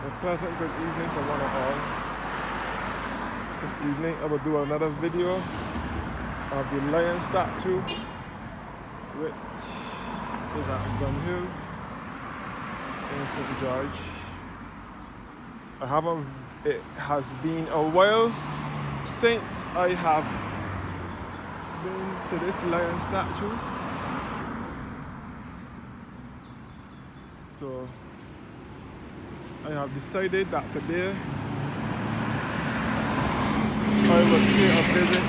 A pleasant good evening to one and all. This evening I will do another video of the lion statue, which is at Gun Hill in St. George. It has been a while since I have been to this lion statue. So I have decided that today I will pay a visit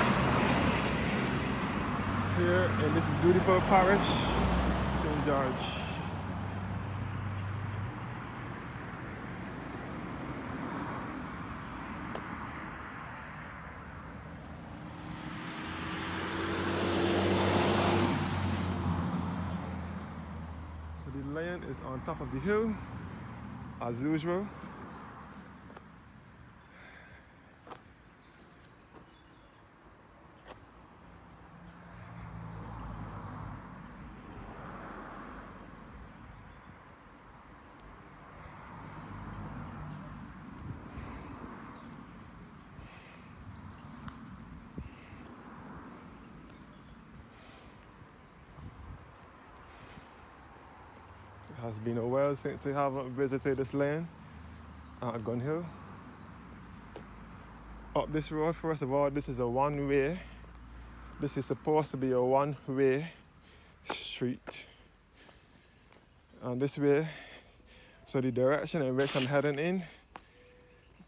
here in this beautiful parish, St. George. So the lion is on top of the hill, as usual. It has been a while since I haven't visited this land at Gun Hill. Up this road, first of all, this is a one-way. This is supposed to be a one-way street. And this way, so the direction in which I'm heading in,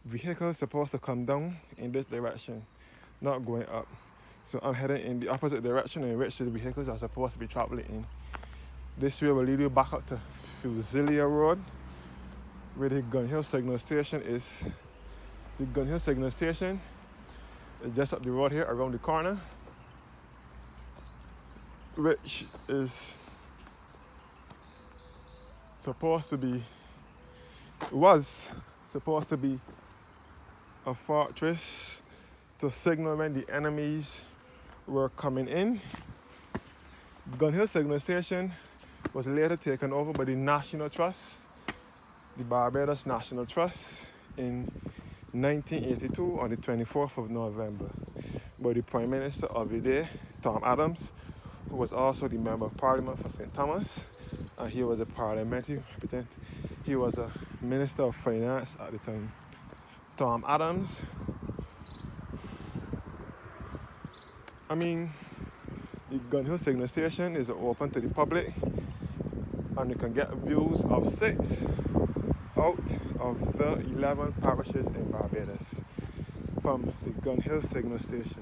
vehicles supposed to come down in this direction, not going up. So I'm heading in the opposite direction in which the vehicles are supposed to be traveling in. This way will lead you back up to Fusilia Road, where the Gun Hill signal station is. The Gun Hill signal station is just up the road here around the corner, which is was supposed to be a fortress to signal when the enemies were coming in. Gun Hill signal station was later taken over by the National Trust, the Barbados National Trust, in 1982 on the 24th of November by the Prime Minister of the day, Tom Adams, who was also the Member of Parliament for St. Thomas, and he was a parliamentary representative. He was a Minister of Finance at the time. Tom Adams. The Gun Hill signal station is open to the public, and you can get views of 6 out of the 11 parishes in Barbados from the Gun Hill signal station.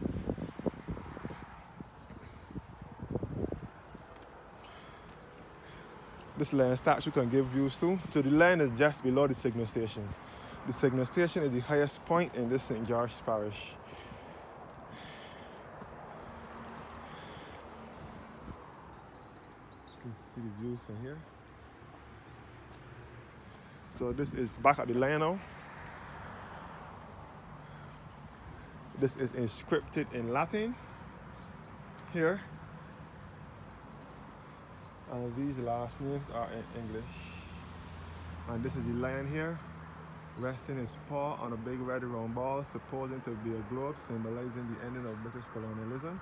This lion statue can give views too. So the lion is just below the signal station. The signal station is the highest point in this St. George's parish. You can see the views from here. So this is back at the lion now. This is inscripted in Latin here. And these last names are in English. And this is the lion here, resting his paw on a big red round ball, supposing to be a globe, symbolizing the ending of British colonialism.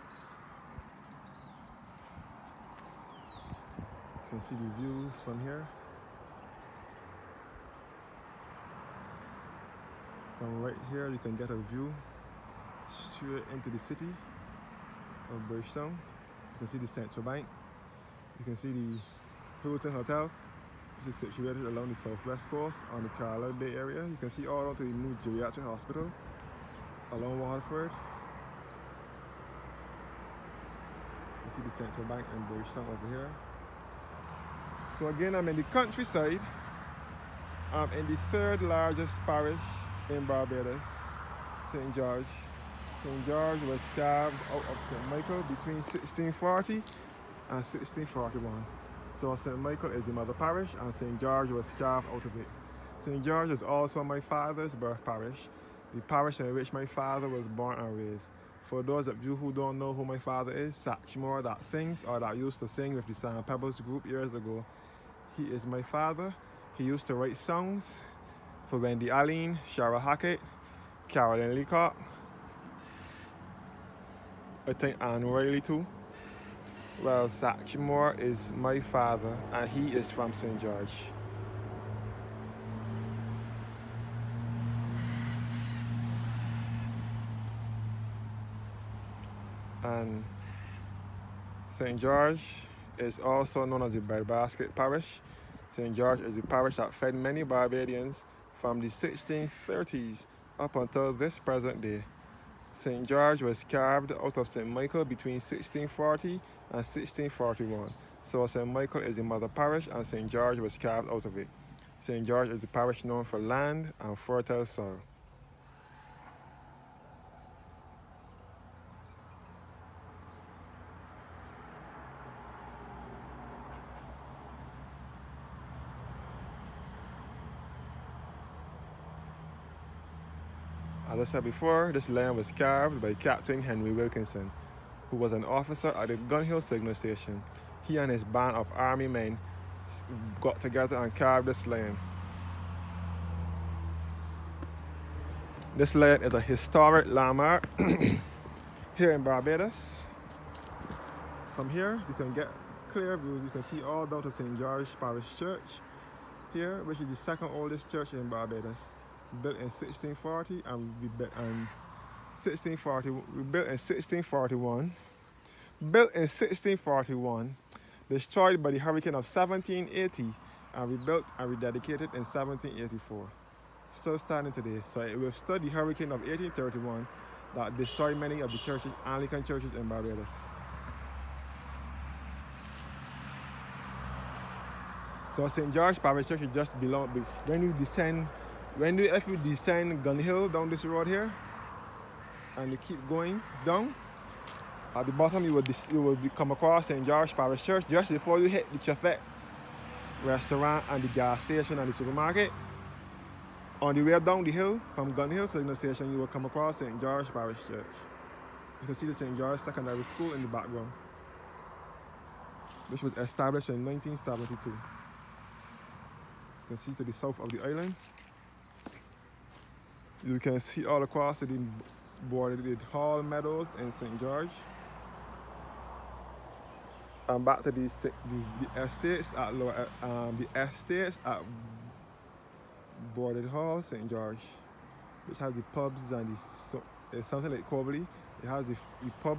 You can see the views from here. From right here, you can get a view straight into the city of Bridgetown. You can see the Central Bank. You can see the Hilton Hotel, which is situated along the southwest coast on the Carlisle Bay area. You can see all the way to the new geriatric hospital along Waterford. You can see the Central Bank and Bridgetown over here. So again, I'm in the countryside. I'm in the third largest parish in Barbados, St. George. St. George was carved out of St. Michael between 1640 and 1641. So St. Michael is the mother parish and St. George was carved out of it. St. George is also my father's birth parish, the parish in which my father was born and raised. For those of you who don't know who my father is, Satchmore that sings or that used to sing with the Sand Pebbles group years ago, he is my father. He used to write songs for Wendy Allen, Shara Hackett, Carolyn Leacock, I think Anne Riley too. Well, Satchmore is my father, and he is from St. George. And St. George is also known as the breadbasket parish. St. George is the parish that fed many Barbadians from the 1630s up until this present day. St. George was carved out of St. Michael between 1640 and 1641. So St. Michael is the mother parish and St. George was carved out of it. St. George is the parish known for land and fertile soil. As I said before, this land was carved by Captain Henry Wilkinson, who was an officer at the Gun Hill Signal Station. He and his band of army men got together and carved this land. This land is a historic landmark here in Barbados. From here, you can get clear views. You can see all down to St. George Parish Church here, which is the second oldest church in Barbados. Built in 1640 and we built in 1641. Built in 1641, destroyed by the hurricane of 1780, and rebuilt and rededicated in 1784. Still standing today. So it withstood the hurricane of 1831 that destroyed many of the churches, Anglican churches in Barbados. So St. George Parish Church is just below. If you descend Gun Hill down this road here, and you keep going down, at the bottom you will come across St. George Parish Church just before you hit the Chafet restaurant and the gas station and the supermarket. On the way down the hill from Gun Hill Signal Station, you will come across St. George Parish Church. You can see the St. George Secondary School in the background, which was established in 1972. You can see to the south of the island. You can see all across the border the Hall Meadows in St. George. And back to the estates at Boarded Hall, St. George, which has the pubs and it's something like Cobley. It has the pub,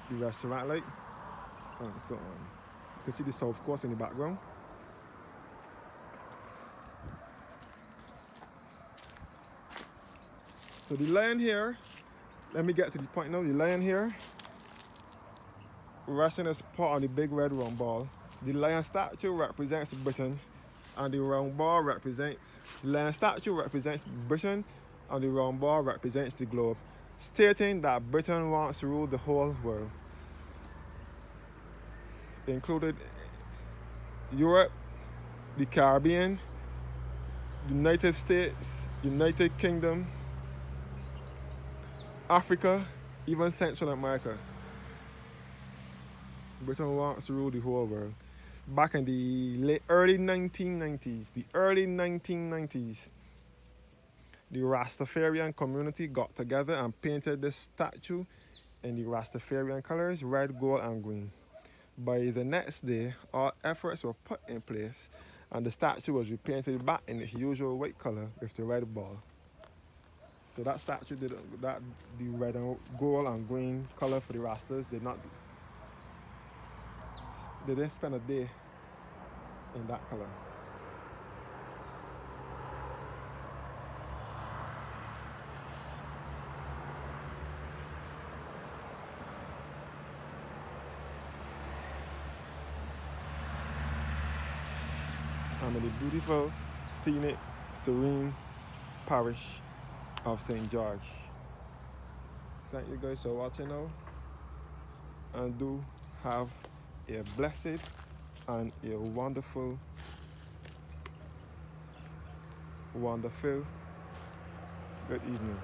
the restaurant like, and so on. You can see the South Coast in the background. So the lion here, let me get to the point now. The lion here, resting his paw on the big red round ball. The lion statue represents Britain, and the round ball represents, the lion statue represents Britain, and the round ball represents the globe, stating that Britain wants to rule the whole world. It included Europe, the Caribbean, United States, United Kingdom, Africa, even Central America. Britain wants to rule the whole world. Back in the early 1990s, the Rastafarian community got together and painted this statue in the Rastafarian colors, red, gold, and green. By the next day, all efforts were put in place, and the statue was repainted back in its usual white color with the red ball. So that statue the red and gold and green color for the Rastas they didn't spend a day in that color. I'm in the beautiful, scenic, serene parish of St. George. Thank you guys for watching now, and do have a blessed and a wonderful good evening.